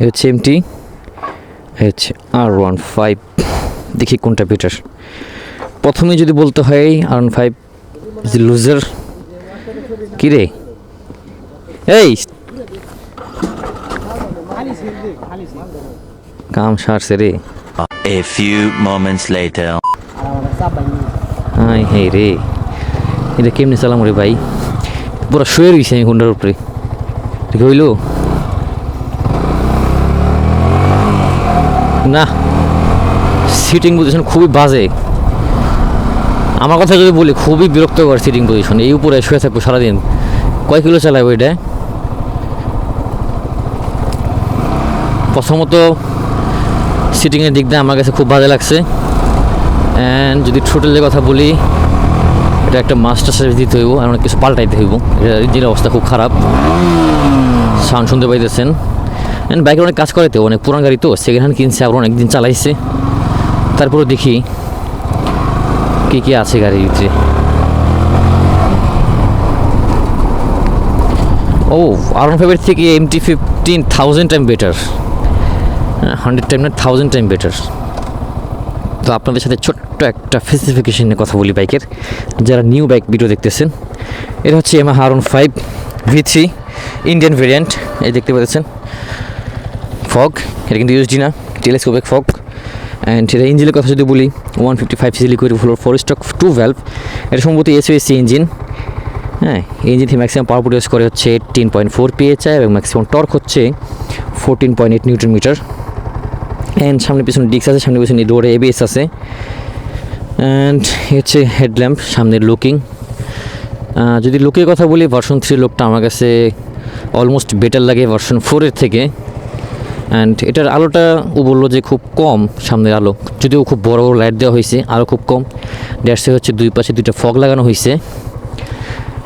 এ হচ্ছে এমটি, এ হচ্ছে R15। দেখি কোনটা বেটার। প্রথমে যদি বলতে হয় R15 ইজ লুজার। কী রে এই কাম সারছে রে। A few moments later. হাই হে রে, এটা কেমনি চালাম রে ভাই? পুরো শুয়ে রয়েছে আমি হোন্ডার উপরে। ঠিক হইল না? সিটিং পজিশন খুবই বাজে। আমার কথা যদি বলি, খুবই বিরক্তকর সিটিং পজিশন। এই উপরে শুয়ে থাকবো সারাদিন। কয় কিলো চালাবো এটা? প্রথমত সিটিংয়ের দিক দিয়ে আমার কাছে খুব বাজে লাগছে। অ্যান্ড যদি থ্রোটলের কথা বলি, এটা একটা মাস্টার সার্ভিস দিতে হইব, আর অনেক কিছু পাল্টাইতে হইব। এটার ইঞ্জিনের অবস্থা খুব খারাপ, সাউন্ড শুনতে পাইতেছেন। অ্যান্ড বাইকের অনেক কাজ করে, তো অনেক পুরান গাড়ি, তো সেকেন্ড হ্যান্ড কিনছে, আবার অনেকদিন চালাইছে। তারপরে দেখি কী কী আছে গাড়ির ভিতরে। ও R15 থেকে MT-15 1000 টাইম বেটার, 100 টাইম না 1000 টাইম বেটার। তো আপনাদের সাথে ছোট্ট একটা স্পেসিফিকেশন নিয়ে কথা বলি বাইকের, যারা নিউ বাইক ভিডিও দেখতেছেন। এটা হচ্ছে Yamaha R15 V3 Indian variant. এই দেখতে পাচ্ছেন ফগ, এটা কিন্তু ইউএসডি না, টেলিস্কোপিক ফগ। অ্যান্ড এটা ইঞ্জিনের কথা যদি বলি, 155cc লিকুইড 4 স্ট্রোক 2 ভ্যালভ। এটা সম্ভবত এসওএসসি ইঞ্জিন। হ্যাঁ, ইঞ্জিন থেকে ম্যাক্সিমাম পাওয়ার প্রডিউস করে হচ্ছে 18.4 PSI এবং ম্যাক্সিমাম টর্ক হচ্ছে 14.8 নিউটন মিটার। অ্যান্ড সামনে পিছনে ডিস্ক আছে, সামনে পিছনে ডোরে ABS আছে। অ্যান্ড হচ্ছে হেডল্যাম্প, সামনের লুকিং। যদি লুকের কথা বলি, ভার্সন 3 লুকটা আমার কাছে অলমোস্ট বেটার লাগে ভার্সন 4-এর থেকে। অ্যান্ড এটার আলোটা ও বললো যে খুব কম সামনের আলো, যদিও খুব বড় বড় লাইট দেওয়া হয়েছে, আরও খুব কম। ড্যাশে হচ্ছে দুই পাশে দুইটা ফগ লাগানো হয়েছে।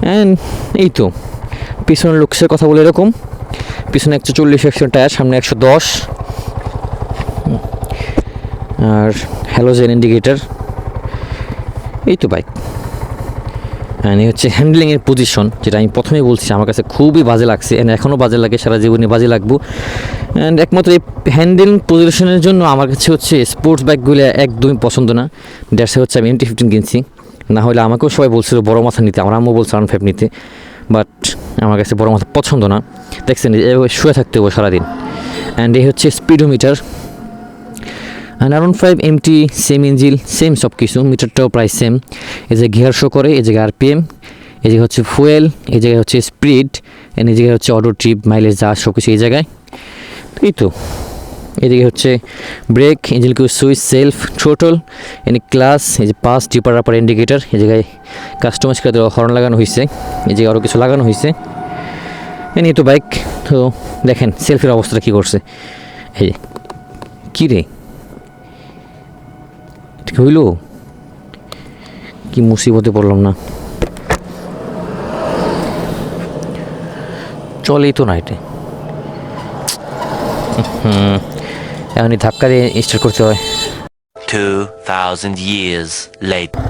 অ্যান্ড এই তো পিছনের লুকসের কথা বলে এরকম, পিছনে 140 টায়ার, সামনে 110। আর হ্যালোজেন ইন্ডিকেটার। এই তো বাইক। অ্যান্ড এই হচ্ছে হ্যান্ডলিংয়ের পজিশন, যেটা আমি প্রথমেই বলছি আমার কাছে খুবই বাজে লাগছে, অ্যান্ড এখনও বাজে লাগে, সারা জীবনে বাজে লাগবো। অ্যান্ড একমাত্র এই হ্যান্ডেল পজিশনের জন্য আমার কাছে হচ্ছে স্পোর্টস বাইকগুলো একদমই পছন্দ না। ড্যাশে হচ্ছে আমি MT-15 কিনছি, না হলে আমাকেও সবাই বলছিল বড় মাথা নিতে, আমার আম্মু বলছে R15 নিতে, বাট আমার কাছে বড় মাথা পছন্দ না। দেখছেন এভাবে শুয়ে থাকতে হবে সারাদিন। অ্যান্ড এই হচ্ছে speedometer. And R15 MT same engine, same সব কিছু, মিটারটাও প্রায় সেম। এই যে গিয়ার শো করে, এই জায়গায় RPM, এই জায়গায় হচ্ছে ফুয়েল, এই জায়গায় হচ্ছে স্পিড, অ্যান্ড এই জায়গায় হচ্ছে অটো ট্রিপ, মাইলেজ, যা সব কিছু এই জায়গায়। এই তো এদিকে হচ্ছে ব্রেক, ইঞ্জিন কিউ সুইচ, সেলফ, থ্রোটল, এনে ক্লাস, এই যে পাস, ডিপার আপার ইন্ডিকেটার, এই জায়গায় কাস্টমাইজ করে দেওয়া হর্ন লাগানো হয়েছে, এই জায়গায় আরও কিছু লাগানো হয়েছে। এই তো বাইক। তো দেখেন সেলফের অবস্থাটা কী করছে। এই যে কী রে, ঠিক হইল? কি মুসিবতে পড়লাম না? চলেই তো না এটা। এখনই ধাক্কা দিয়ে স্টার্ট করতে হয়। 2000 years later.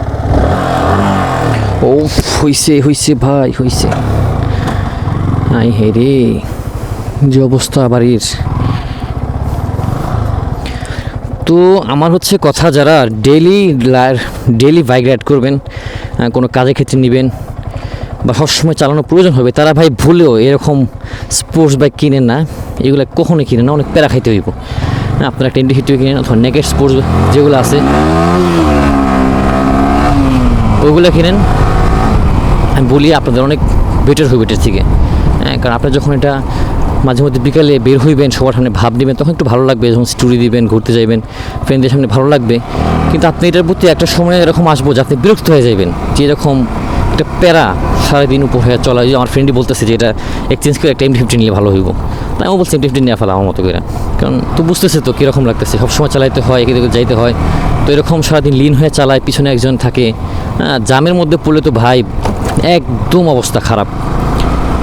ও হইছে হইছে ভাই, হইছে। আই হে রে, যে অবস্থা বাড়ির। তো আমার হচ্ছে কথা, যারা ডেইলি বাইক রাইড করবেন, কোনো কাজের ক্ষেত্রে নেবেন বা সবসময় চালানোর প্রয়োজন হবে, তারা ভাই ভুলেও এরকম স্পোর্টস বাইক কিনেন না। এগুলো কখনোই কিনেন না, অনেক প্যারা খাইতে হইব। আপনারা একটা MT-15 কিনেন, অথবা নেকেড স্পোর্টস যেগুলো আছে ওইগুলো কিনেন। আমি বলি আপনাদের অনেক বেটার হবে এটার থেকে। কারণ আপনার যখন এটা মাঝে মধ্যে বিকালে বের হইবেন, সবার সামনে ভাব নেবেন, তখন একটু ভালো লাগবে। যখন স্টোরি দিবেন, ঘুরতে যাবেন ফ্রেন্ডদের সামনে, ভালো লাগবে। কিন্তু আপনি এটার প্রতি একটা সময় এরকম আসবো যে আপনি বিরক্ত হয়ে যাবেন, যে এরকম একটা প্যারা সারাদিন উপর হয়ে চলা। আমার ফ্রেন্ডই বলতেছে যে এটা এক্সচেঞ্জ করে একটা MT-15 নিলে ভালো হইব। তাই আমি বলছি MT-15 নিয়ে ফেলা আমার মতো করে, কারণ তো বুঝতেছে তো কীরকম লাগতেছে, সবসময় চালাইতে হয়, একে যাইতে হয়। তো এরকম সারাদিন লিন হয়ে চালায়, পিছনে একজন থাকে, জামের মধ্যে পড়লে তো ভাই একদম অবস্থা খারাপ।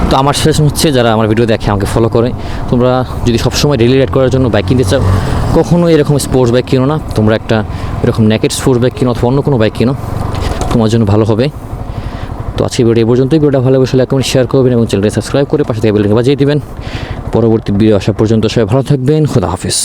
তো আমার সাজেশন হচ্ছে, যারা আমার ভিডিও দেখে, আমাকে ফলো করে, তোমরা যদি সবসময় ডেইলি রাইড করার জন্য বাইক কিনতে চাও, কখনো এরকম স্পোর্টস বাইক কিনো না। তোমরা একটা এরকম নেকেড স্পোর্টস বাইক কিনো, অথবা অন্য কোনো বাইক কিনো, তোমার জন্য ভালো হবে। তো আজকে ভিডিও এই পর্যন্তই। ভিডিওটা ভালো লাগলে লাইক কমেন্ট শেয়ার করবেন এবং চ্যানেলটি সাবস্ক্রাইব করে পাশে থেকে বেল আইকন বাজিয়ে দিবেন। পরবর্তী ভিডিও আসা পর্যন্ত সবাই ভালো থাকবেন। খোদা হাফিজ।